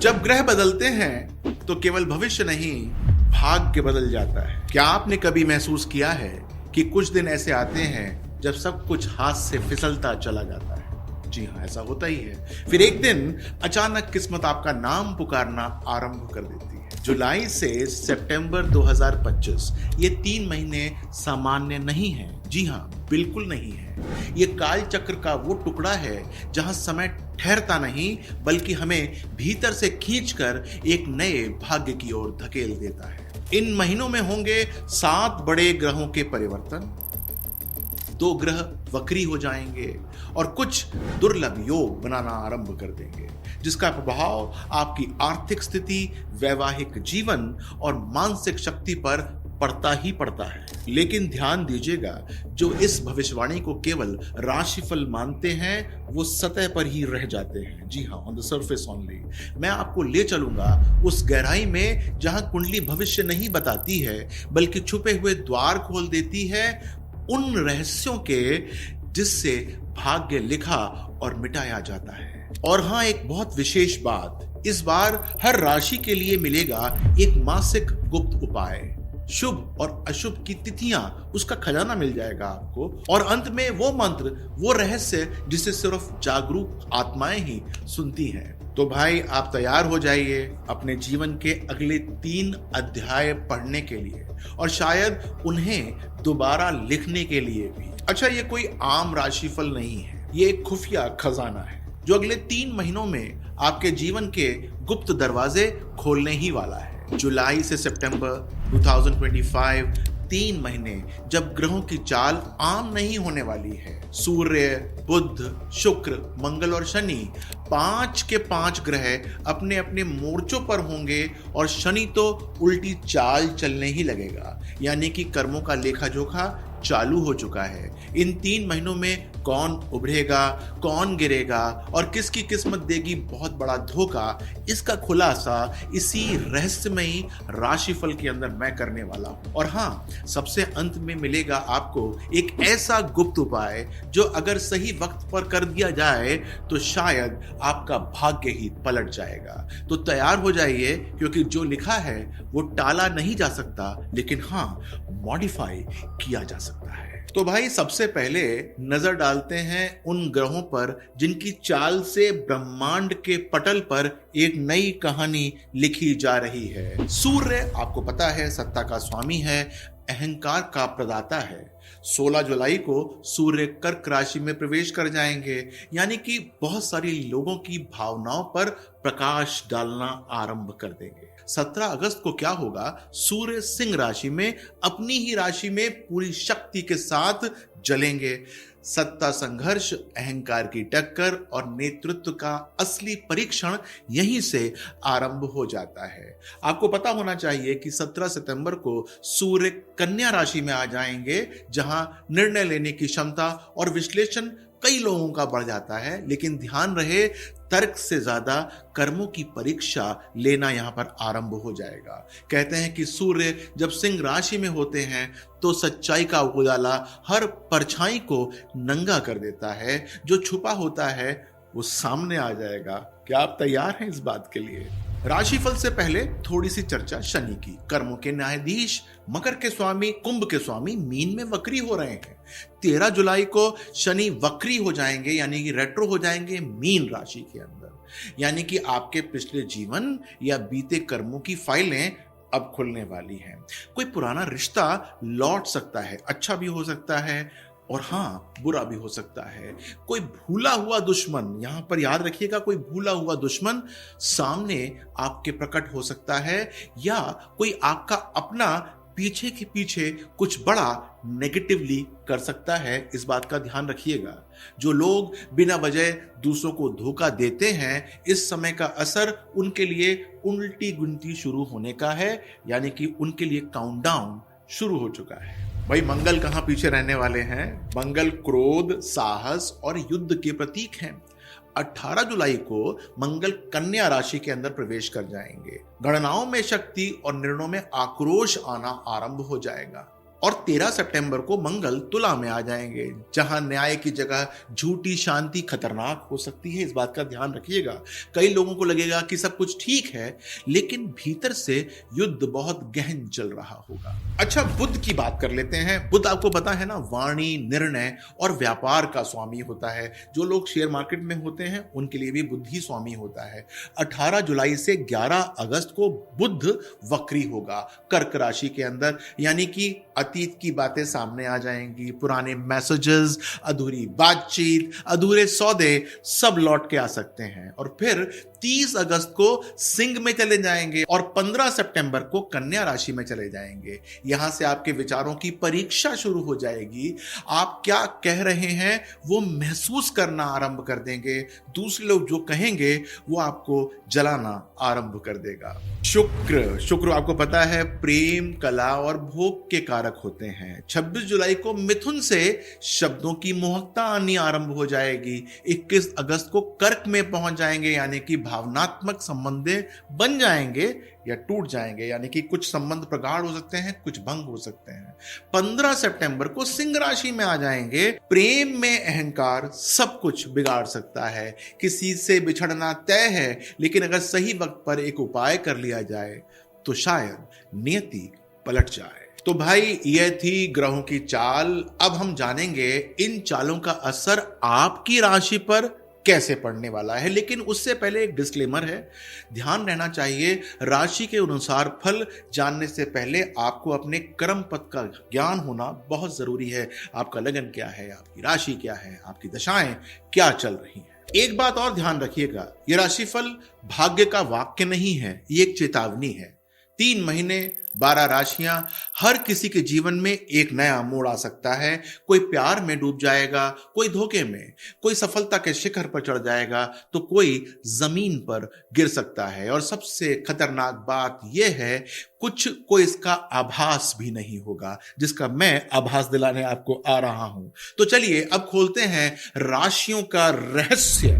जब ग्रह बदलते हैं तो केवल भविष्य नहीं, भाग्य बदल जाता है। क्या आपने कभी महसूस किया है कि कुछ दिन ऐसे आते हैं जब सब कुछ हाथ से फिसलता चला जाता है? जी हाँ, ऐसा होता ही है। फिर एक दिन अचानक किस्मत आपका नाम पुकारना आरंभ कर देती है। जुलाई से सितंबर 2025 ये 3 महीने सामान्य नहीं है। जी हाँ, बिल्कुल नहीं है। ये काल चक्र का वो टुकड़ा है जहां समय ठहरता नहीं बल्कि हमें भीतर से खींचकर एक नए भाग्य की ओर धकेल देता है। इन महीनों में होंगे 7 बड़े ग्रहों के परिवर्तन, 2 ग्रह वक्री हो जाएंगे और कुछ दुर्लभ योग बनाना आरंभ कर देंगे, जिसका प्रभाव आपकी आर्थिक स्थिति, वैवाहिक जीवन और मानसिक शक्ति पर पड़ता ही पड़ता है। लेकिन ध्यान दीजिएगा, जो इस भविष्यवाणी को केवल राशिफल मानते हैं वो सतह पर ही रह जाते हैं। जी हाँ, ऑन द सरफेस ओनली। मैं आपको ले चलूंगा उस गहराई में जहां कुंडली भविष्य नहीं बताती है बल्कि छुपे हुए द्वार खोल देती है उन रहस्यों के जिससे भाग्य लिखा और मिटाया जाता है। और हाँ, एक बहुत विशेष बात, इस बार हर राशि के लिए मिलेगा एक मासिक गुप्त उपाय, शुभ और अशुभ की तिथियां, उसका खजाना मिल जाएगा आपको, और अंत में वो मंत्र, वो रहस्य जिसे सिर्फ जागरूक आत्माएं ही सुनती हैं। तो भाई, आप तैयार हो जाइए अपने जीवन के अगले 3 अध्याय पढ़ने के लिए और शायद उन्हें दोबारा लिखने के लिए भी। अच्छा, ये कोई आम राशिफल नहीं है, ये एक खुफिया खजाना है जो अगले 3 महीनों में आपके जीवन के गुप्त दरवाजे खोलने ही वाला है। जुलाई से सितंबर 2025 3 महीने जब ग्रहों की चाल आम नहीं होने वाली है। सूर्य, बुध, शुक्र, मंगल और शनि, 5 के 5 ग्रह अपने अपने मोर्चों पर होंगे और शनि तो उल्टी चाल चलने ही लगेगा, यानी कि कर्मों का लेखा जोखा चालू हो चुका है। इन 3 महीनों में कौन उभरेगा, कौन गिरेगा और किसकी किस्मत देगी बहुत बड़ा धोखा, इसका खुलासा इसी रहस्यमयी राशिफल के अंदर मैं करने वाला हूं। और हाँ, सबसे अंत में मिलेगा आपको एक ऐसा गुप्त उपाय जो अगर सही वक्त पर कर दिया जाए तो शायद आपका भाग्य ही पलट जाएगा। तो तैयार हो जाइए, क्योंकि जो लिखा है वो टाला नहीं जा सकता, लेकिन हाँ, मॉडिफाई किया जा सकता है। तो भाई, सबसे पहले नजर डालते हैं उन ग्रहों पर जिनकी चाल से ब्रह्मांड के पटल पर एक नई कहानी लिखी जा रही है। सूर्य, आपको पता है, सत्ता का स्वामी है, अहंकार का प्रदाता है। 16 जुलाई को सूर्य कर्क राशि में प्रवेश कर जाएंगे, यानी कि बहुत सारी लोगों की भावनाओं पर प्रकाश डालना आरंभ कर देंगे। 17 अगस्त को क्या होगा, सूर्य सिंह राशि में अपनी ही राशि में पूरी शक्ति के साथ जलेंगे। सत्ता संघर्ष, अहंकार की टक्कर और नेतृत्व का असली परीक्षण यहीं से आरंभ हो जाता है। आपको पता होना चाहिए कि 17 सितंबर को सूर्य कन्या राशि में आ जाएंगे, जहां निर्णय लेने की क्षमता और विश्लेषण कई लोगों का बढ़ जाता है, लेकिन ध्यान रहे, तर्क से ज्यादा कर्मों की परीक्षा लेना यहां पर आरंभ हो जाएगा। कहते हैं कि सूर्य जब सिंह राशि में होते हैं तो सच्चाई का उजाला हर परछाई को नंगा कर देता है, जो छुपा होता है वो सामने आ जाएगा। क्या आप तैयार हैं इस बात के लिए? राशिफल से पहले थोड़ी सी चर्चा शनि की। कर्मों के न्यायाधीश, मकर के स्वामी, कुंभ के स्वामी मीन में वक्री हो रहे हैं। 13 जुलाई को शनि वक्री हो जाएंगे, यानी कि रेट्रो हो जाएंगे मीन राशि के अंदर, यानी कि आपके पिछले जीवन या बीते कर्मों की फाइलें अब खुलने वाली हैं। कोई पुराना रिश्ता लौट सकता है, अच्छा भी हो सकता है और हाँ, बुरा भी हो सकता है। कोई भूला हुआ दुश्मन, यहां पर याद रखिएगा, कोई भूला हुआ दुश्मन सामने आपके प्रकट हो सकता है, या कोई आपका अपना पीछे के पीछे कुछ बड़ा नेगेटिवली कर सकता है। इस बात का ध्यान रखिएगा। जो लोग बिना वजह दूसरों को धोखा देते हैं, इस समय का असर उनके लिए उल्टी गिनती शुरू होने का है, यानी कि उनके लिए काउंटडाउन शुरू हो चुका है। भाई, मंगल कहां पीछे रहने वाले हैं? मंगल क्रोध, साहस और युद्ध के प्रतीक हैं। 18 जुलाई को मंगल कन्या राशि के अंदर प्रवेश कर जाएंगे। गणनाओं में शक्ति और निर्णयों में आक्रोश आना आरंभ हो जाएगा। और 13 सितंबर को मंगल तुला में आ जाएंगे, जहां न्याय की जगह झूठी शांति खतरनाक हो सकती है। इस बात का ध्यान रखिएगा। कई लोगों को लगेगा कि सब कुछ ठीक है, लेकिन भीतर से युद्ध बहुत गहन चल रहा होगा। अच्छा, बुध की बात कर लेते हैं। बुध आपको पता है ना, वाणी, निर्णय और व्यापार का स्वामी होता है। जो लोग शेयर मार्केट में होते हैं उनके लिए भी बुध ही स्वामी होता है। 18 जुलाई से 11 अगस्त को बुध वक्री होगा कर्क राशि के अंदर, यानी कि अतीत की बातें सामने आ जाएंगी। पुराने मैसेजेस, अधूरी बातचीत, अधूरे सौदे सब लौट के आ सकते हैं। और फिर 30 अगस्त को सिंह में चले जाएंगे और 15 सितंबर को कन्या राशि में चले जाएंगे। यहां से आपके विचारों की परीक्षा शुरू हो जाएगी। आप क्या कह रहे हैं वो महसूस करना आरंभ कर देंगे। दूसरे लोग जो कहेंगे वो आपको जलाना आरंभ कर देगा। शुक्र आपको पता है प्रेम, कला और भोग के कारक होते हैं। 26 जुलाई को मिथुन से शब्दों की मोहकता आनी आरंभ हो जाएगी। 21 अगस्त को कर्क में पहुंच जाएंगे, यानी कि भावनात्मक संबंधें बन जाएंगे या टूट जाएंगे, यानी कि कुछ संबंध प्रगाढ़ हो सकते हैं, कुछ भंग हो सकते हैं। 15 सितंबर को सिंह राशि में आ जाएंगे। प्रेम में अहंकार सब कुछ बिगाड़ सकता है। किसी से बिछड़ना तय है, लेकिन अगर सही वक्त पर एक उपाय कर लिया जाए तो शायद नियति पलट जाए। तो भाई, यह थी ग्रहों की चाल। अब हम जानेंगे इन चालों का असर आपकी राशि पर कैसे पड़ने वाला है। लेकिन उससे पहले एक डिस्क्लेमर है, ध्यान रहना चाहिए, राशि के अनुसार फल जानने से पहले आपको अपने कर्म पथ का ज्ञान होना बहुत जरूरी है। आपका लगन क्या है, आपकी राशि क्या है, आपकी दशाएं क्या चल रही हैं। एक बात और ध्यान रखिएगा, यह राशिफल भाग्य का वाक्य नहीं है, ये एक चेतावनी है। 3 महीने 12 राशियां, हर किसी के जीवन में एक नया मोड़ आ सकता है। कोई प्यार में डूब जाएगा, कोई धोखे में, कोई सफलता के शिखर पर चढ़ जाएगा, तो कोई जमीन पर गिर सकता है। और सबसे खतरनाक बात यह है, कुछ को इसका आभास भी नहीं होगा, जिसका मैं आभास दिलाने आपको आ रहा हूं। तो चलिए अब खोलते हैं राशियों का रहस्य।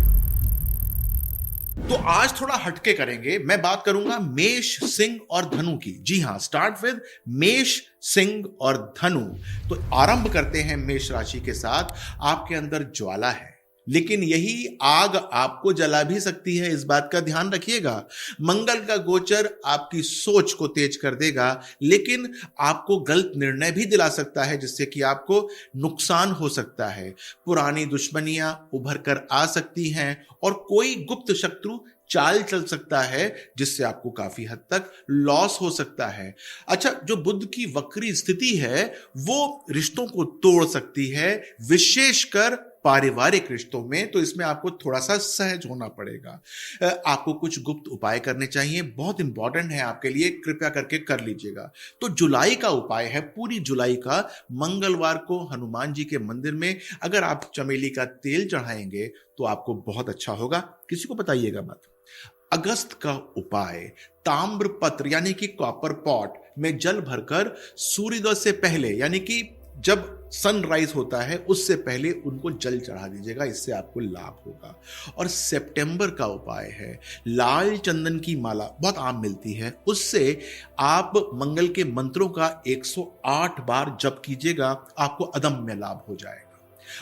तो आज थोड़ा हटके करेंगे। मैं बात करूंगा मेष, सिंह और धनु की। जी हां, स्टार्ट विद मेष, सिंह और धनु। तो आरंभ करते हैं मेष राशि के साथ। आपके अंदर ज्वाला है, लेकिन यही आग आपको जला भी सकती है, इस बात का ध्यान रखिएगा। मंगल का गोचर आपकी सोच को तेज कर देगा, लेकिन आपको गलत निर्णय भी दिला सकता है, जिससे कि आपको नुकसान हो सकता है। पुरानी दुश्मनियां उभर कर आ सकती हैं और कोई गुप्त शत्रु चाल चल सकता है, जिससे आपको काफी हद तक लॉस हो सकता है। अच्छा, जो बुध की वक्री स्थिति है वो रिश्तों को तोड़ सकती है, विशेषकर पारिवारिक रिश्तों में। तो इसमें आपको थोड़ा सा सहज होना पड़ेगा। आपको कुछ गुप्त उपाय करने चाहिए, बहुत इंपॉर्टेंट है आपके लिए, कृपया करके कर लीजिएगा। तो जुलाई का उपाय है, पूरी जुलाई का, मंगलवार को हनुमान जी के मंदिर में अगर आप चमेली का तेल चढ़ाएंगे तो आपको बहुत अच्छा होगा। किसी को बताइएगा मत। अगस्त का उपाय, ताम्र पत्र यानी कि कॉपर पॉट में जल भरकर सूर्योदय से पहले, यानी कि जब सनराइज होता है उससे पहले उनको जल चढ़ा दीजिएगा, इससे आपको लाभ होगा। और सितंबर का उपाय है, लाल चंदन की माला बहुत आम मिलती है, उससे आप मंगल के मंत्रों का 108 बार जप कीजिएगा, आपको अदम्य लाभ हो जाएगा।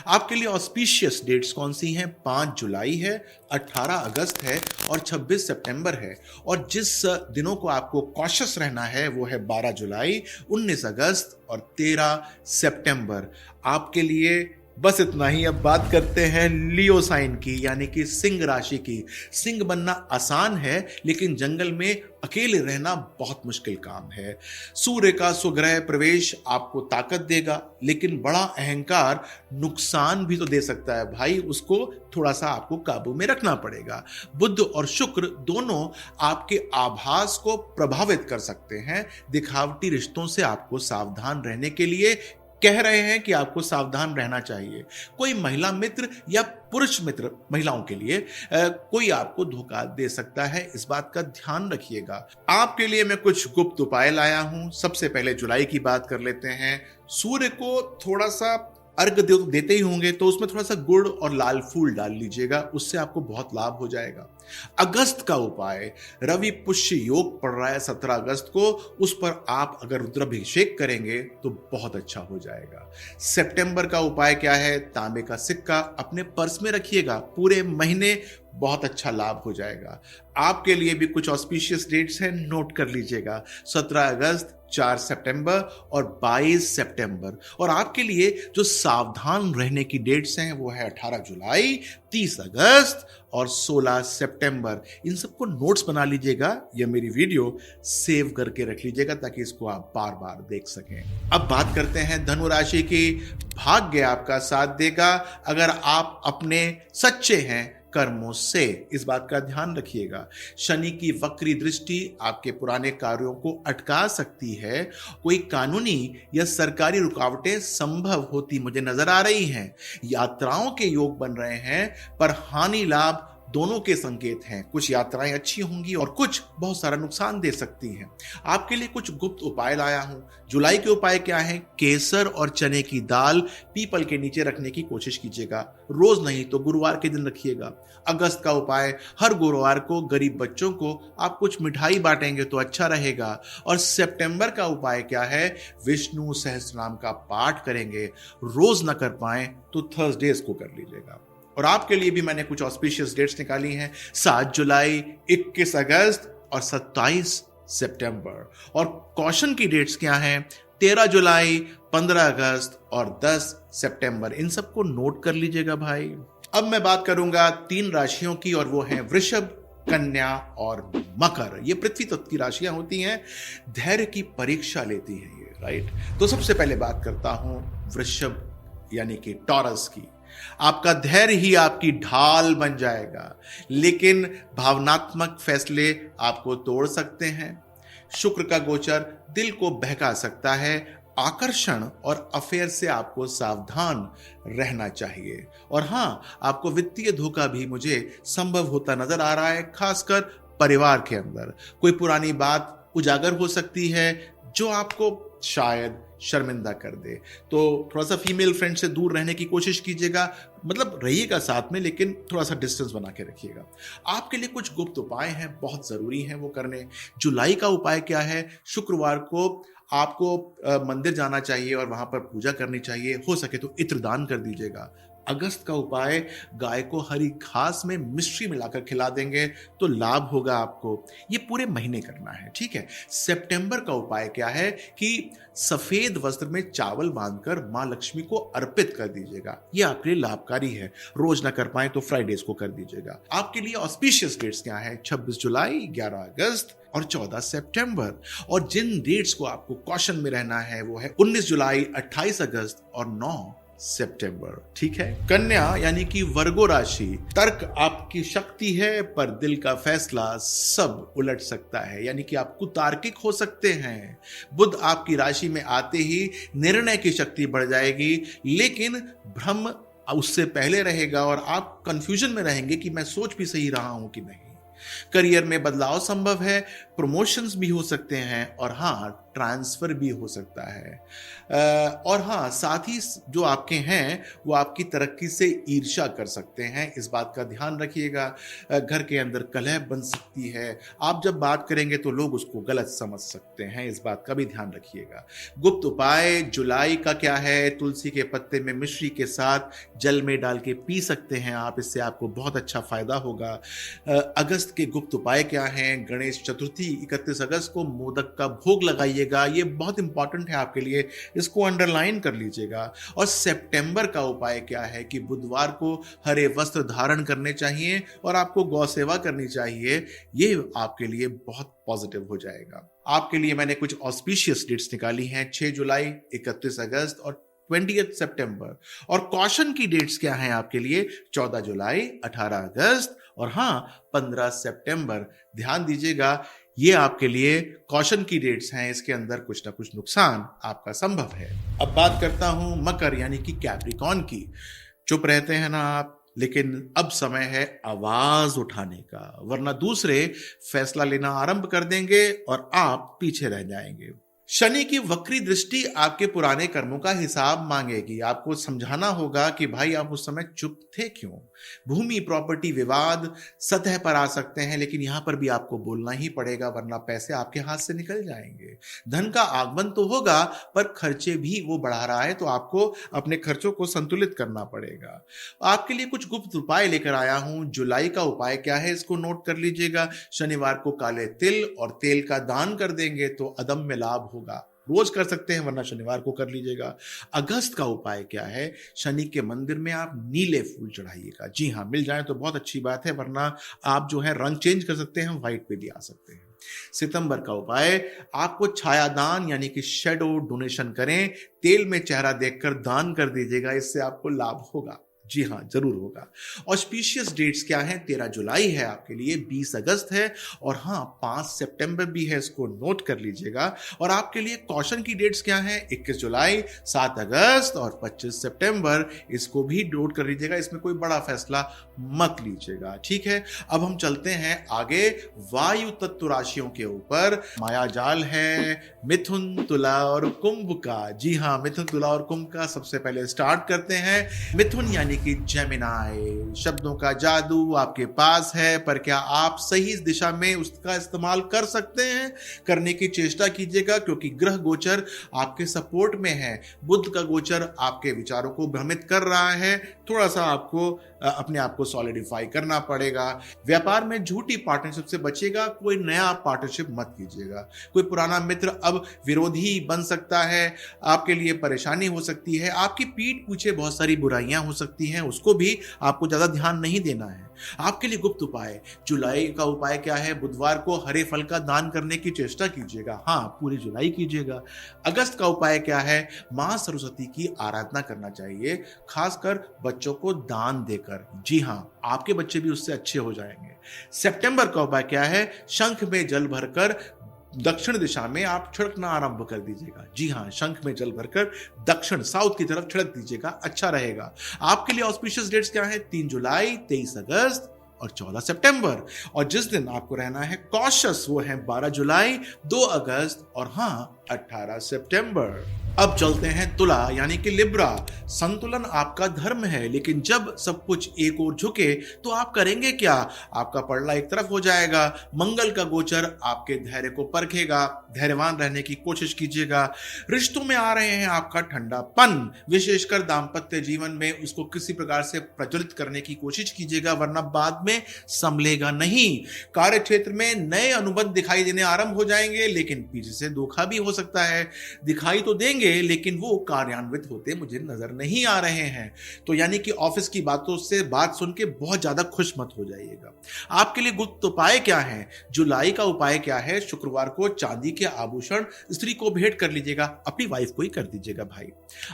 आपके लिए ऑस्पिशियस डेट्स कौन सी हैं? 5 जुलाई है, 18 अगस्त है और 26 सितंबर है। और जिस दिनों को आपको कॉशियस रहना है वो है 12 जुलाई, 19 अगस्त और 13 सितंबर। आपके लिए बस इतना ही। अब बात करते हैं लियो साइन की, यानी कि सिंह राशि की। सिंह बनना आसान है, लेकिन जंगल में अकेले रहना बहुत मुश्किल काम है। सूर्य का सुग्रह प्रवेश आपको ताकत देगा, लेकिन बड़ा अहंकार नुकसान भी तो दे सकता है भाई, उसको थोड़ा सा आपको काबू में रखना पड़ेगा। बुध और शुक्र दोनों आपके आभास को प्रभावित कर सकते हैं। दिखावटी रिश्तों से आपको सावधान रहने के लिए कह रहे हैं कि आपको सावधान रहना चाहिए। कोई महिला मित्र या पुरुष मित्र, महिलाओं के लिए कोई आपको धोखा दे सकता है, इस बात का ध्यान रखिएगा। आपके लिए मैं कुछ गुप्त उपाय लाया हूं। सबसे पहले जुलाई की बात कर लेते हैं। सूर्य को थोड़ा सा अर्घ देते ही होंगे तो उसमें थोड़ा सा गुड़ और लाल फूल डाल लीजिएगा, उससे आपको बहुत लाभ हो जाएगा। अगस्त का उपाय, रवि पुष्य योग पड़ रहा है 17 अगस्त को, उस पर आप अगर रुद्राभिषेक करेंगे तो बहुत अच्छा हो जाएगा। सितंबर का उपाय क्या है? तांबे का सिक्का अपने पर्स में रखिएगा, पूरे महीने बहुत अच्छा लाभ हो जाएगा। आपके लिए भी कुछ ऑस्पिशियस डेट्स हैं, नोट कर लीजिएगा। 17 अगस्त, 4 सितंबर और 22 सितंबर। और आपके लिए जो सावधान रहने की डेट्स हैं वो है 18 जुलाई, 30 अगस्त और 16 सितंबर। इन सबको नोट्स बना लीजिएगा, ये मेरी वीडियो सेव करके रख लीजिएगा ताकि इसको आप बार बार देख सकें। अब बात करते हैं धनु राशि की। भाग्य आपका साथ देगा अगर आप अपने सच्चे हैं कर्मों से, इस बात का ध्यान रखिएगा। शनि की वक्री दृष्टि आपके पुराने कार्यों को अटका सकती है। कोई कानूनी या सरकारी रुकावटें संभव होती मुझे नजर आ रही हैं। यात्राओं के योग बन रहे हैं, पर हानि लाभ दोनों के संकेत हैं। कुछ यात्राएं अच्छी होंगी और कुछ बहुत सारा नुकसान दे सकती हैं। आपके लिए कुछ गुप्त उपाय लाया हूं। जुलाई के उपाय क्या है? केसर और चने की दाल पीपल के नीचे रखने की कोशिश कीजिएगा, रोज नहीं तो गुरुवार के दिन रखिएगा। अगस्त का उपाय, हर गुरुवार को गरीब बच्चों को आप कुछ मिठाई बांटेंगे तो अच्छा रहेगा। और सितंबर का उपाय क्या है? विष्णु सहस्त्रनाम का पाठ करेंगे, रोज न कर पाए तो थर्सडेज को कर लीजिएगा। और आपके लिए भी मैंने कुछ ऑस्पिशियस डेट्स निकाली हैं, 7 जुलाई, 21 अगस्त और 27 सितंबर। और कॉशन की डेट्स क्या हैं? 13 जुलाई, 15 अगस्त और 10 सितंबर। इन सबको नोट कर लीजिएगा भाई। अब मैं बात करूंगा 3 राशियों की, और वो है वृषभ, कन्या और मकर। ये पृथ्वी तत्व की राशियां होती हैं, धैर्य की परीक्षा लेती हैं ये, राइट। तो सबसे पहले बात करता हूं वृषभ यानी कि टॉरस की। आपका धैर्य ही आपकी ढाल बन जाएगा, लेकिन भावनात्मक फैसले आपको तोड़ सकते हैं। शुक्र का गोचर दिल को बहका सकता है। आकर्षण और अफेयर से आपको सावधान रहना चाहिए। और हां, आपको वित्तीय धोखा भी मुझे संभव होता नजर आ रहा है, खासकर परिवार के अंदर। कोई पुरानी बात उजागर हो सकती है जो आपको शायद शर्मिंदा कर दे। तो थोड़ा सा फीमेल फ्रेंड से दूर रहने की कोशिश कीजिएगा, मतलब रहिएगा साथ में लेकिन थोड़ा सा डिस्टेंस बना के रखिएगा। आपके लिए कुछ गुप्त उपाय हैं, बहुत जरूरी हैं वो करने। जुलाई का उपाय क्या है? शुक्रवार को आपको मंदिर जाना चाहिए और वहां पर पूजा करनी चाहिए। हो सके तो इत्र दान कर दीजिएगा। अगस्त का उपाय, गाय को हरी घास में मिश्री मिलाकर खिला देंगे तो लाभ होगा आपको। ये पूरे महीने करना है, ठीक है। सितंबर का उपाय क्या है कि सफेद वस्त्र में चावल बांधकर मां लक्ष्मी को अर्पित कर दीजिएगा। ये आपके लिए लाभकारी है। रोज ना कर पाए तो फ्राइडेज को कर दीजिएगा। आपके लिए ऑस्पिशियस डेट्स क्या है? 26 जुलाई, 11 अगस्त और 14 सितंबर। और जिन डेट्स को आपको कॉशन में रहना है वो है 19 जुलाई, 28 अगस्त और 9 सितंबर, ठीक है। कन्या यानी कि वर्गो राशि, तर्क आपकी शक्ति है पर दिल का फैसला सब उलट सकता है, यानी कि आप कुतार्किक हो सकते हैं। बुध आपकी राशि में आते ही निर्णय की शक्ति बढ़ जाएगी, लेकिन भ्रम उससे पहले रहेगा और आप कंफ्यूजन में रहेंगे कि मैं सोच भी सही रहा हूं कि नहीं। करियर में बदलाव संभव है, प्रमोशंस भी हो सकते हैं और हाँ, ट्रांसफर भी हो सकता है। और हाँ, साथ ही जो आपके हैं वो आपकी तरक्की से ईर्ष्या कर सकते हैं, इस बात का ध्यान रखिएगा। घर के अंदर कलह बन सकती है, आप जब बात करेंगे तो लोग उसको गलत समझ सकते हैं, इस बात का भी ध्यान रखिएगा। गुप्त उपाय जुलाई का क्या है? तुलसी के पत्ते में मिश्री के साथ जल में डाल के पी सकते हैं आप, इससे आपको बहुत अच्छा फायदा होगा। अगस्त के गुप्त उपाय क्या हैं? गणेश चतुर्थी 31 अगस्त को मोदक का भोग लगाइएगा, ये बहुत इंपॉर्टेंट है आपके लिए, इसको अंडरलाइन कर लीजिएगा। और सितंबर का उपाय क्या है कि बुधवार को हरे वस्त्र धारण करने चाहिए और आपको गौ सेवा करनी चाहिए, ये आपके लिए बहुत पॉजिटिव हो जाएगा। आपके लिए मैंने कुछ ऑस्पिशियस डेट्स निकाली हैं, 6 जुलाई, 31 अगस्त और 20 सितंबर। और कॉशन की डेट्स क्या हैं आपके लिए? 14 जुलाई, 18 अगस्त और हाँ, 15 सितंबर। ध्यान दीजिएगा, ये आपके लिए कॉशन की डेट्स हैं, इसके अंदर कुछ ना कुछ नुकसान आपका संभव है। अब बात करता हूं मकर यानी कि कैप्रिकॉर्न की। चुप रहते हैं ना आप, लेकिन अब समय है आवाज उठाने का, वरना दूसरे फैसला लेना आरंभ कर देंगे और आप पीछे रह जाएंगे। शनि की वक्री दृष्टि आपके पुराने कर्मों का हिसाब मांगेगी। आपको समझाना होगा कि भाई आप उस समय चुप थे क्यों। भूमि प्रॉपर्टी विवाद सतह पर आ सकते हैं, लेकिन यहां पर भी आपको बोलना ही पड़ेगा, वरना पैसे आपके हाथ से निकल जाएंगे। धन का आगमन तो होगा, पर खर्चे भी वो बढ़ा रहा है, तो आपको अपने खर्चों को संतुलित करना पड़ेगा। आपके लिए कुछ गुप्त उपाय लेकर आया हूं। जुलाई का उपाय क्या है, इसको नोट कर लीजिएगा। शनिवार को काले तिल और तेल का दान कर देंगे तो अदम्य लाभ होगा। रोज कर सकते हैं, वरना शनिवार को कर लीजिएगा। अगस्त का उपाय क्या है, शनि के मंदिर में आप नीले फूल चढ़ाइएगा। जी हाँ, मिल जाए तो बहुत अच्छी बात है, वरना आप जो है रंग चेंज कर सकते हैं, व्हाइट पे भी आ सकते हैं। सितंबर का उपाय, आपको छायादान यानी कि शेडो डोनेशन करें। तेल में चेहरा देखकर दान कर दीजिएगा, इससे आपको लाभ होगा। जी हाँ, जरूर होगा। ऑस्पिशियस डेट्स क्या हैं, 13 जुलाई है आपके लिए, 20 अगस्त है, और हाँ 5 सितंबर भी है, इसको नोट कर लीजिएगा। और आपके लिए कॉशन की डेट्स क्या हैं, 21 जुलाई, 7 अगस्त और 25 सितंबर, इसको भी नोट कर लीजिएगा। इसमें कोई बड़ा फैसला मत लीजिएगा, ठीक है। अब हम चलते हैं आगे वायु तत्व राशियों के ऊपर। माया जाल है मिथुन, तुला और कुंभ का। जी हाँ, मिथुन, तुला और कुंभ का सबसे पहले स्टार्ट करते हैं। मिथुन यानी कि जेमिनाई, शब्दों का जादू आपके पास है, पर क्या आप सही दिशा में उसका इस्तेमाल कर सकते हैं? करने की चेष्टा कीजिएगा, क्योंकि ग्रह गोचर आपके सपोर्ट में है। बुध का गोचर आपके विचारों को भ्रमित कर रहा है। थोड़ा सा आपको अपने आप को सॉलिडिफाई करना पड़ेगा। व्यापार में झूठी पार्टनरशिप से बचिएगा, कोई नया पार्टनरशिप मत कीजिएगा। कोई पुराना मित्र अब विरोधी बन सकता है, आपके लिए परेशानी हो सकती है। आपकी पीठ पीछे बहुत सारी बुराइयां हो सकती हैं, उसको भी आपको ज्यादा ध्यान नहीं देना है। आपके लिए गुप्त उपाय, जुलाई का उपाय क्या है, बुधवार को हरे फल का दान करने की चेष्टा कीजिएगा। हाँ, पूरी जुलाई कीजिएगा। अगस्त का उपाय क्या है, मां सरस्वती की आराधना करना चाहिए, खासकर बच्चों को दान देकर। जी हाँ, आपके बच्चे भी उससे अच्छे हो जाएंगे। सितंबर का उपाय क्या है, शंख में जल भरकर दक्षिण दिशा में आप छिड़कना आरंभ कर दीजिएगा। जी हाँ, शंख में जल भरकर दक्षिण साउथ की तरफ छिड़क दीजिएगा, अच्छा रहेगा। आपके लिए ऑस्पिशियस डेट्स क्या है, 3 जुलाई, 23 अगस्त और 14 सितंबर। और जिस दिन आपको रहना है कॉशियस, वो है 12 जुलाई, 2 अगस्त और हाँ 18 सितंबर। अब चलते हैं तुला यानी कि लिब्रा। संतुलन आपका धर्म है, लेकिन जब सब कुछ एक ओर झुके तो आप करेंगे क्या? आपका पलड़ा एक तरफ हो जाएगा। मंगल का गोचर आपके धैर्य को परखेगा, धैर्यवान रहने की कोशिश कीजिएगा। रिश्तों में आ रहे हैं आपका ठंडापन, विशेषकर दाम्पत्य जीवन में उसको किसी प्रकार से प्रज्वलित करने की कोशिश कीजिएगा, वरना बाद में संभलेगा नहीं। कार्य क्षेत्र में नए अनुबंध दिखाई देने आरंभ हो जाएंगे, लेकिन पीछे से धोखा भी हो सकता है। दिखाई तो देंगे, लेकिन वो कार्यान्वित होते मुझे नजर नहीं आ रहे हैं। तो यानी कि ऑफिस की बातों से बात सुन के बहुत ज्यादा खुश मत हो जाइएगा। आपके लिए गुप्त उपाय क्या है, जुलाई का उपाय क्या है, शुक्रवार को चांदी के आभूषण स्त्री को भेंट कर लीजिएगा, अपनी वाइफ को ही कर दीजिएगा भाई।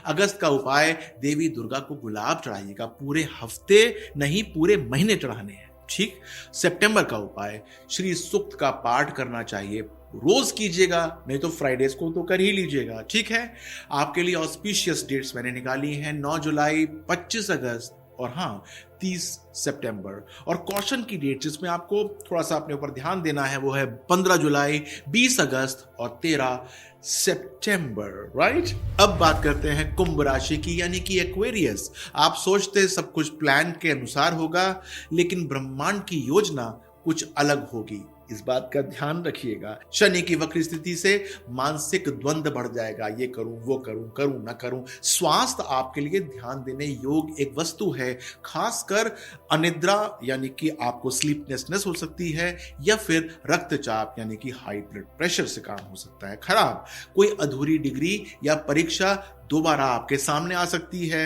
अगस्त का उपाय, देवी दुर्गा को गुलाब चढ़ाइएगा, पूरे हफ्ते नहीं पूरे महीने चढ़ाने हैं, ठीक। सितंबर का उपाय, श्री सूक्त का पाठ करना चाहिए, रोज कीजिएगा, नहीं तो फ्राइडेज को तो कर ही लीजिएगा, ठीक है। आपके लिए ऑस्पिशियस डेट्स मैंने निकाली हैं, 9 जुलाई, 25 अगस्त और हाँ 30 सितंबर। और कॉशन की डेट जिसमें आपको थोड़ा सा अपने ऊपर ध्यान देना है, वो है 15 जुलाई, 20 अगस्त और 13 सितंबर, राइट। अब बात करते हैं कुंभ राशि की यानी कि एक्वेरियस। आप सोचते सब कुछ प्लान के अनुसार होगा, लेकिन ब्रह्मांड की योजना कुछ अलग होगी, इस बात का ध्यान रखिएगा। शनि की वक्र स्थिति से मानसिक द्वंद्व बढ़ जाएगा, ये करूं वो करूं, करूं ना करूं। स्वास्थ्य आपके लिए ध्यान देने योग्य एक वस्तु है, खासकर अनिद्रा यानी कि आपको स्लीपनेसनेस हो सकती है, या फिर रक्तचाप यानी कि हाई ब्लड प्रेशर से काम हो सकता है खराब। कोई अधूरी डिग्री या परीक्षा दोबारा आपके सामने आ सकती है,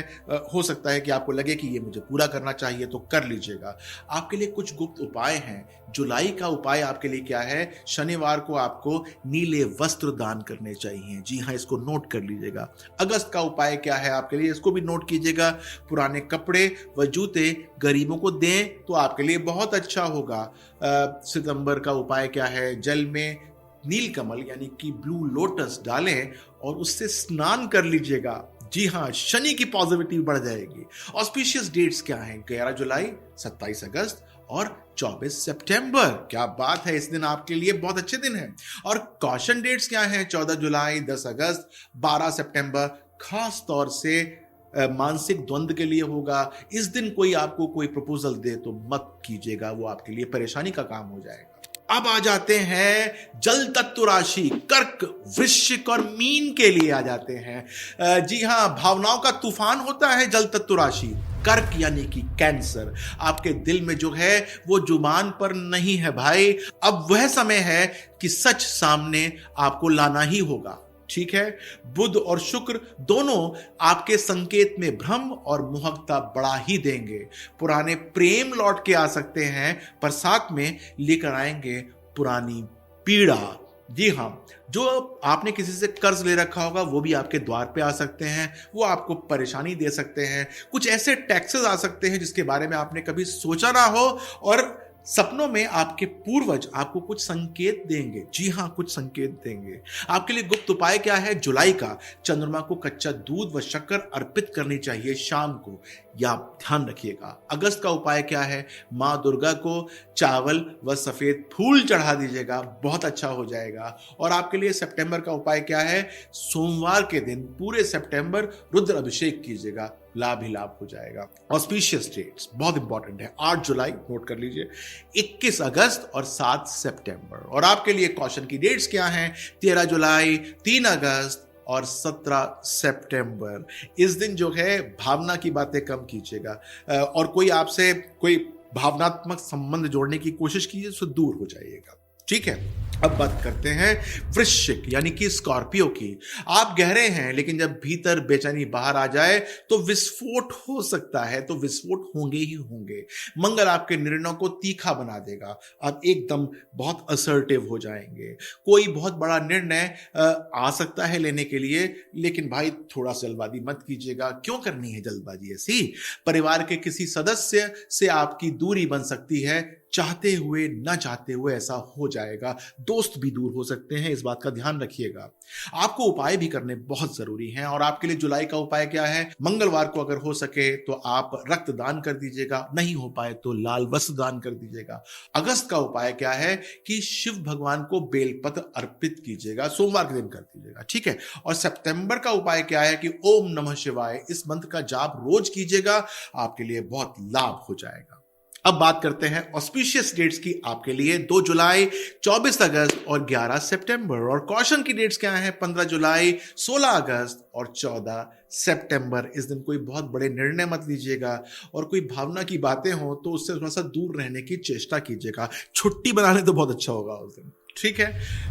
हो सकता है कि आपको लगे कि ये मुझे पूरा करना चाहिए, तो कर लीजिएगा। आपके लिए कुछ गुप्त उपाय हैं। जुलाई का उपाय आपके लिए क्या है, शनिवार को आपको नीले वस्त्र दान करने चाहिए। जी हाँ, इसको नोट कर लीजिएगा। अगस्त का उपाय क्या है आपके लिए, इसको भी नोट कीजिएगा। पुराने कपड़े व जूते गरीबों को दें तो आपके लिए बहुत अच्छा होगा। सितंबर का उपाय क्या है, जल में नीलकमल यानी कि ब्लू लोटस डालें और उससे स्नान कर लीजिएगा। जी हाँ, शनि की पॉजिटिविटी बढ़ जाएगी। ऑस्पिशियस डेट्स क्या हैं, 11 जुलाई, 27 अगस्त और 24 सितंबर। क्या बात है, इस दिन आपके लिए बहुत अच्छे दिन है। और कॉशन डेट्स क्या हैं? 14 जुलाई, 10 अगस्त, 12 सितंबर। खास तौर से मानसिक द्वंद्व के लिए होगा। इस दिन कोई आपको कोई प्रपोजल दे तो मत कीजिएगा, वो आपके लिए परेशानी का काम हो जाएगा। अब आ जाते हैं जल तत्व राशि कर्क, वृश्चिक और मीन के लिए आ जाते हैं। जी हां, भावनाओं का तूफान होता है जल तत्व राशि कर्क यानी कि कैंसर। आपके दिल में जो है वो जुबान पर नहीं है भाई। अब वह समय है कि सच सामने आपको लाना ही होगा। ठीक है, बुध और शुक्र दोनों आपके संकेत में भ्रम और मोहकता बढ़ा ही देंगे। पुराने प्रेम लौट के आ सकते हैं, पर साथ में लेकर आएंगे पुरानी पीड़ा। जी हां, जो आपने किसी से कर्ज ले रखा होगा वो भी आपके द्वार पे आ सकते हैं, वो आपको परेशानी दे सकते हैं। कुछ ऐसे टैक्सेस आ सकते हैं जिसके बारे में आपने कभी सोचा ना हो, और सपनों में आपके पूर्वज आपको कुछ संकेत देंगे। जी हां, कुछ संकेत देंगे। आपके लिए गुप्त उपाय क्या है? जुलाई का चंद्रमा को कच्चा दूध व शक्कर अर्पित करनी चाहिए शाम को, या ध्यान रखिएगा। अगस्त का उपाय क्या है? मां दुर्गा को चावल व सफेद फूल चढ़ा दीजिएगा, बहुत अच्छा हो जाएगा। और आपके लिए सितंबर का उपाय क्या है? सोमवार के दिन पूरे सितंबर रुद्र अभिषेक कीजिएगा, लाभ ही लाभ हो जाएगा। ऑस्पिशियस डेट्स बहुत इंपॉर्टेंट है। 8 जुलाई नोट कर लीजिए, 21 अगस्त और 7 सितंबर। और आपके लिए कॉशन की डेट्स क्या हैं? 13 जुलाई, 3 अगस्त और 17 सितंबर। इस दिन जो है भावना की बातें कम कीजिएगा, और कोई आपसे कोई भावनात्मक संबंध जोड़ने की कोशिश कीजिए तो दूर हो जाइएगा। ठीक है, अब बात करते हैं वृश्चिक यानी कि स्कॉर्पियो की। आप गहरे हैं, लेकिन जब भीतर बेचैनी बाहर आ जाए तो विस्फोट हो सकता है, तो विस्फोट होंगे ही होंगे। मंगल आपके निर्णयों को तीखा बना देगा, आप एकदम बहुत असर्टिव हो जाएंगे। कोई बहुत बड़ा निर्णय आ सकता है लेने के लिए, लेकिन भाई थोड़ा जल्दबाजी मत कीजिएगा। क्यों करनी है जल्दबाजी ऐसी? परिवार के किसी सदस्य से आपकी दूरी बन सकती है, चाहते हुए ना चाहते हुए ऐसा हो जाएगा। दोस्त भी दूर हो सकते हैं, इस बात का ध्यान रखिएगा। आपको उपाय भी करने बहुत जरूरी हैं, और आपके लिए जुलाई का उपाय क्या है? मंगलवार को अगर हो सके तो आप रक्तदान कर दीजिएगा, नहीं हो पाए तो लाल वस्त्र दान कर दीजिएगा। अगस्त का उपाय क्या है कि शिव भगवान को बेलपत्र अर्पित कीजिएगा, सोमवार के दिन कर दीजिएगा। ठीक है, और सितंबर का उपाय क्या है कि ओम नमः शिवाय इस मंत्र का जाप रोज कीजिएगा, आपके लिए बहुत लाभ हो जाएगा। अब बात करते हैं ऑस्पिशियस डेट्स की आपके लिए। 2 जुलाई, 24 अगस्त और 11 सितंबर। और कॉशन की डेट्स क्या हैं? 15 जुलाई, 16 अगस्त और 14 सितंबर। इस दिन कोई बहुत बड़े निर्णय मत लीजिएगा, और कोई भावना की बातें हो तो उससे थोड़ा सा दूर रहने की चेष्टा कीजिएगा। छुट्टी बनाने तो बहुत अच्छा होगा उस दिन। ठीक है,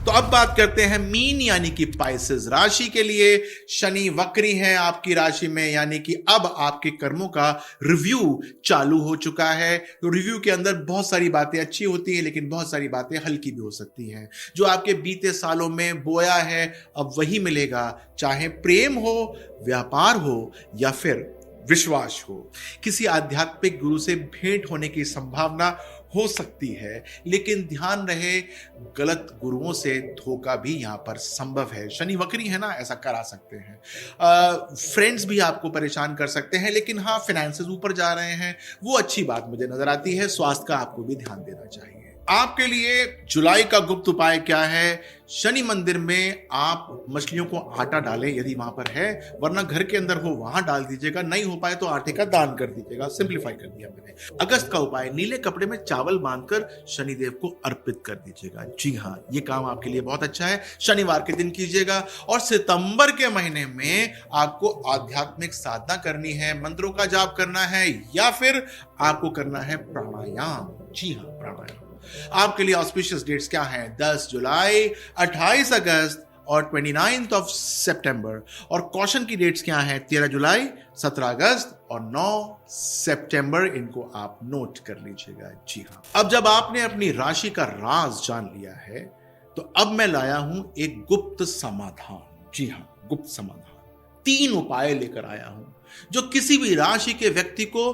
तो अब बात करते हैं मीन यानी कि पाइसेस राशि के लिए। शनि वक्री है आपकी राशि में, यानी कि अब आपके कर्मों का रिव्यू चालू हो चुका है। तो रिव्यू के अंदर बहुत सारी बातें अच्छी होती हैं, लेकिन बहुत सारी बातें हल्की भी हो सकती हैं। जो आपके बीते सालों में बोया है अब वही मिलेगा, चाहे प्रेम हो, व्यापार हो या फिर विश्वास हो। किसी आध्यात्मिक गुरु से भेंट होने की संभावना हो सकती है, लेकिन ध्यान रहे गलत गुरुओं से धोखा भी यहां पर संभव है। शनि वक्री है ना, ऐसा करा सकते हैं। फ्रेंड्स भी आपको परेशान कर सकते हैं, लेकिन हाँ, फाइनेंसेस ऊपर जा रहे हैं, वो अच्छी बात मुझे नजर आती है। स्वास्थ्य का आपको भी ध्यान देना चाहिए। आपके लिए जुलाई का गुप्त उपाय क्या है? शनि मंदिर में आप मछलियों को आटा डालें यदि वहां पर है, वरना घर के अंदर हो वहां डाल दीजिएगा। नहीं हो पाए तो आटे का दान कर दीजिएगा। सिंप्लीफाई कर दिया मैंने। अगस्त का उपाय, नीले कपड़े में चावल बांधकर शनिदेव को अर्पित कर दीजिएगा। जी हाँ, ये काम आपके लिए बहुत अच्छा है, शनिवार के दिन कीजिएगा। और सितंबर के महीने में आपको आध्यात्मिक साधना करनी है, मंत्रों का जाप करना है, या फिर आपको करना है प्राणायाम। जी हाँ, प्राणायाम। आपके लिए ऑस्पिशियस डेट्स क्या हैं? 10 जुलाई, 28 अगस्त और 29 सितंबर। और कॉशन की डेट्स क्या हैं? 13 जुलाई, 17 अगस्त और 9 सितंबर। इनको आप नोट कर लीजिएगा। जी हाँ, अब जब आपने अपनी राशि का राज जान लिया है, तो अब मैं लाया हूं एक गुप्त समाधान। जी हाँ, गुप्त समाधान। 3 उपाय लेकर आया हूं जो किसी भी राशि के व्यक्ति को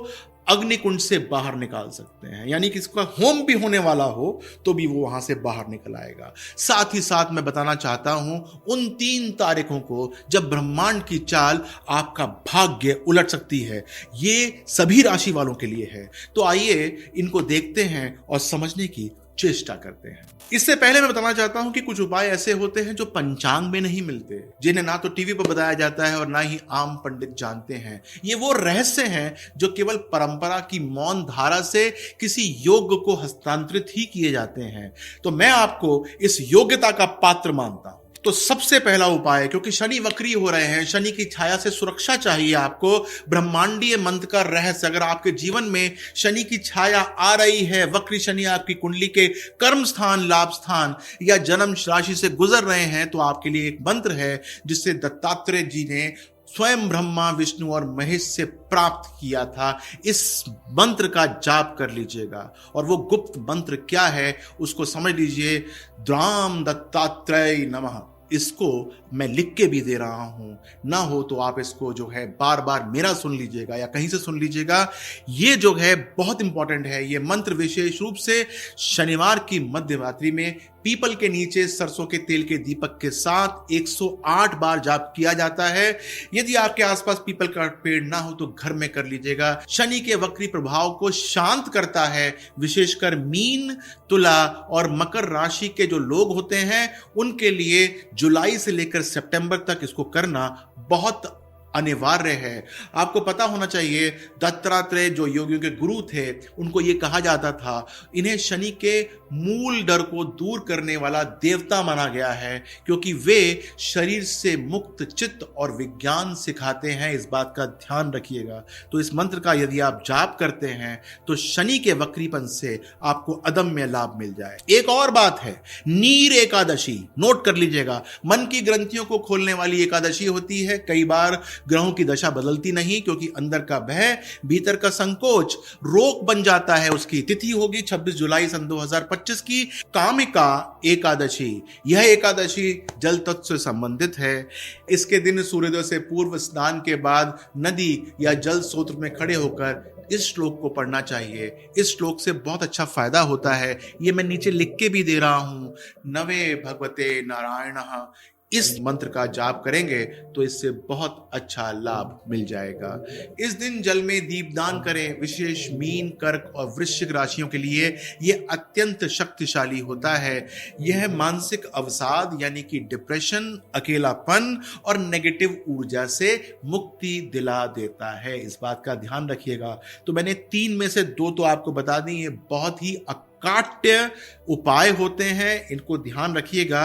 अग्निकुंड से बाहर निकाल सकते हैं, यानी कि इसका होम भी होने वाला हो तो भी वो वहां से बाहर निकल आएगा। साथ ही साथ मैं बताना चाहता हूं उन 3 तारीखों को जब ब्रह्मांड की चाल आपका भाग्य उलट सकती है, ये सभी राशि वालों के लिए है। तो आइए इनको देखते हैं और समझने की चेष्टा करते हैं। इससे पहले मैं बताना चाहता हूं कि कुछ उपाय ऐसे होते हैं जो पंचांग में नहीं मिलते, जिन्हें ना तो टीवी पर बताया जाता है और ना ही आम पंडित जानते हैं। ये वो रहस्य हैं जो केवल परंपरा की मौन धारा से किसी योग्य को हस्तांतरित ही किए जाते हैं। तो मैं आपको इस योग्यता का पात्र मानता हूं। तो सबसे पहला उपाय, क्योंकि शनि वक्री हो रहे हैं, शनि की छाया से सुरक्षा चाहिए आपको, ब्रह्मांडीय मंत्र का रहस्य। अगर आपके जीवन में शनि की छाया आ रही है, वक्री शनि आपकी कुंडली के कर्म स्थान, लाभ स्थान या जन्म राशि से गुजर रहे हैं, तो आपके लिए एक मंत्र है जिससे दत्तात्रेय जी ने स्वयं ब्रह्मा, विष्णु और महेश से प्राप्त किया था। इस मंत्र का जाप कर लीजिएगा। और वो गुप्त मंत्र क्या है उसको समझ लीजिए। द्राम दत्तात्रेय नमः। इसको मैं लिख के भी दे रहा हूं, ना हो तो आप इसको जो है बार बार मेरा सुन लीजिएगा या कहीं से सुन लीजिएगा। ये जो है बहुत इंपॉर्टेंट है। ये मंत्र विशेष रूप से शनिवार की मध्य रात्रि में पीपल के नीचे सरसों के तेल के दीपक के साथ 108 बार जाप किया जाता है। यदि आपके आसपास पीपल का पेड़ ना हो तो घर में कर लीजिएगा। शनि के वक्री प्रभाव को शांत करता है। विशेषकर मीन, तुला और मकर राशि के जो लोग होते हैं उनके लिए जुलाई से लेकर सितंबर तक इसको करना बहुत अनिवार्य है। आपको पता होना चाहिए दत्तात्रेय जो योगियों के गुरु थे, उनको ये कहा जाता था, इन्हें शनि के मूल डर को दूर करने वाला देवता माना गया है, क्योंकि वे शरीर से मुक्त चित्त और विज्ञान सिखाते हैं। इस बात का ध्यान रखिएगा। तो इस मंत्र का यदि आप जाप करते हैं तो शनि के वक्रीपन से आपको अदम्य लाभ मिल जाए। एक और बात है, नीर एकादशी, नोट कर लीजिएगा। मन की ग्रंथियों को खोलने वाली एकादशी होती है। कई बार ग्रहों की दशा बदलती नहीं, क्योंकि अंदर का भय, भीतर का संकोच रोक बन जाता है। उसकी तिथि होगी 26 जुलाई सन 2025 की कामिका एकादशी। यह एकादशी जल तत्व से संबंधित है। इसके दिन सूर्योदय से पूर्व स्नान के बाद नदी या जल स्रोत में खड़े होकर इस श्लोक को पढ़ना चाहिए। इस श्लोक से बहुत अच्छा फायदा होता है। ये मैं नीचे लिख के भी दे रहा हूं। नवे भगवते नारायणः। इस मंत्र का जाप करेंगे तो इससे बहुत अच्छा लाभ मिल जाएगा। इस दिन जल में दीपदान करें। विशेष मीन, कर्क और वृश्चिक राशियों के लिए यह अत्यंत शक्तिशाली होता है। यह मानसिक अवसाद यानी कि डिप्रेशन, अकेलापन और नेगेटिव ऊर्जा से मुक्ति दिला देता है। इस बात का ध्यान रखिएगा। तो मैंने 3 में से 2 तो आपको बता दी। ये बहुत ही काट्य उपाय होते हैं, इनको ध्यान रखिएगा।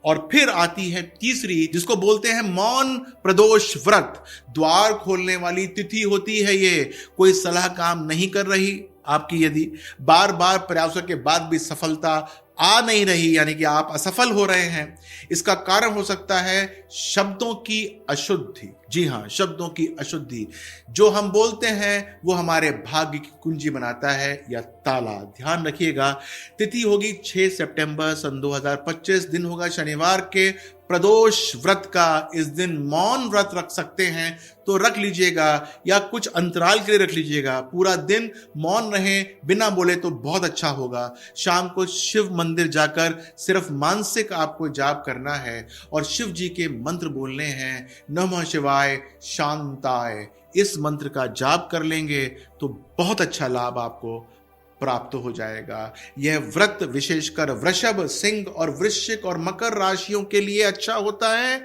और फिर आती है तीसरी, जिसको बोलते हैं मौन प्रदोष व्रत। द्वार खोलने वाली तिथि होती है ये। कोई सलाह काम नहीं कर रही आपकी, यदि बार बार प्रयासों के बाद भी सफलता आ नहीं रही, यानी कि आप असफल हो रहे हैं, इसका कारण हो सकता है शब्दों की अशुद्धि। जी हां, शब्दों की अशुद्धि। जो हम बोलते हैं वो हमारे भाग्य की कुंजी बनाता है या ताला। ध्यान रखिएगा। तिथि होगी 6 सितंबर सन 2025। दिन होगा शनिवार के प्रदोष व्रत का। इस दिन मौन व्रत रख सकते हैं तो रख लीजिएगा, या कुछ अंतराल के लिए रख लीजिएगा। पूरा दिन मौन रहें, बिना बोले तो बहुत अच्छा होगा। शाम को शिव मंदिर जाकर सिर्फ मानसिक आपको जाप करना है और शिव जी के मंत्र बोलने हैं, नमः शिवाय शांताय। इस मंत्र का जाप कर लेंगे तो बहुत अच्छा लाभ आपको प्राप्त हो जाएगा। यह व्रत विशेषकर वृषभ, सिंह और वृश्चिक और मकर राशियों के लिए अच्छा होता है,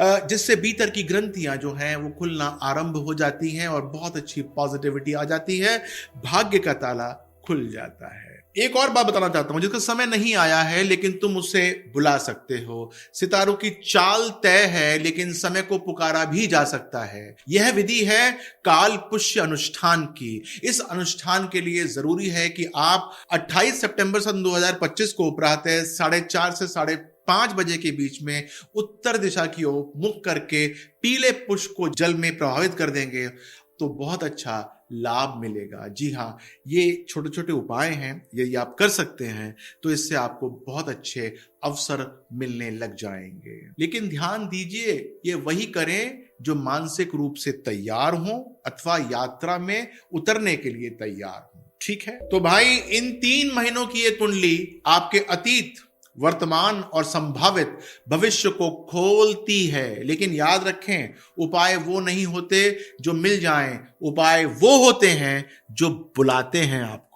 जिससे भीतर की ग्रंथियां जो हैं वो खुलना आरंभ हो जाती हैं और बहुत अच्छी पॉजिटिविटी आ जाती है। भाग्य का ताला खुल जाता है। एक और बात बताना चाहता हूं, जिसका समय नहीं आया है लेकिन तुम उसे बुला सकते हो। सितारों की चाल तय है लेकिन समय को पुकारा भी जा सकता है। यह विधि है काल पुष्य अनुष्ठान की। इस अनुष्ठान के लिए जरूरी है कि आप 28 सितंबर सन 2025 को प्रातः 4:30 से 5:30 बजे के बीच में उत्तर दिशा की ओर मुख करके पीले पुष्प को जल में प्रभावित कर देंगे तो बहुत अच्छा लाभ मिलेगा। जी हाँ, ये छोटे छोटे उपाय हैं, यदि आप कर सकते हैं तो इससे आपको बहुत अच्छे अवसर मिलने लग जाएंगे। लेकिन ध्यान दीजिए, ये वही करें जो मानसिक रूप से तैयार हो अथवा यात्रा में उतरने के लिए तैयार हो। ठीक है, तो भाई इन 3 महीनों की ये कुंडली आपके अतीत, वर्तमान और संभावित भविष्य को खोलती है। लेकिन याद रखें, उपाय वो नहीं होते जो मिल जाएं, उपाय वो होते हैं जो बुलाते हैं आपको।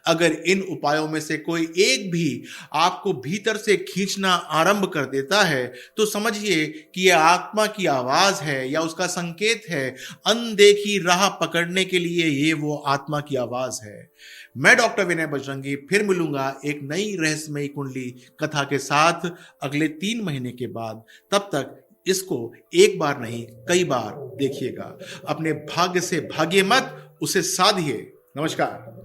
अगर इन उपायों में से कोई एक भी आपको भीतर से खींचना आरंभ कर देता है तो समझिए कि यह आत्मा की आवाज है या उसका संकेत है। अनदेखी राह पकड़ने के लिए ये वो आत्मा की आवाज है। मैं डॉक्टर विनय बजरंगी फिर मिलूंगा एक नई रहस्यमयी कुंडली कथा के साथ अगले 3 महीने के बाद। तब तक इसको एक बार नहीं कई बार देखिएगा। अपने भाग्य से भागिए मत, उसे साधिए। नमस्कार।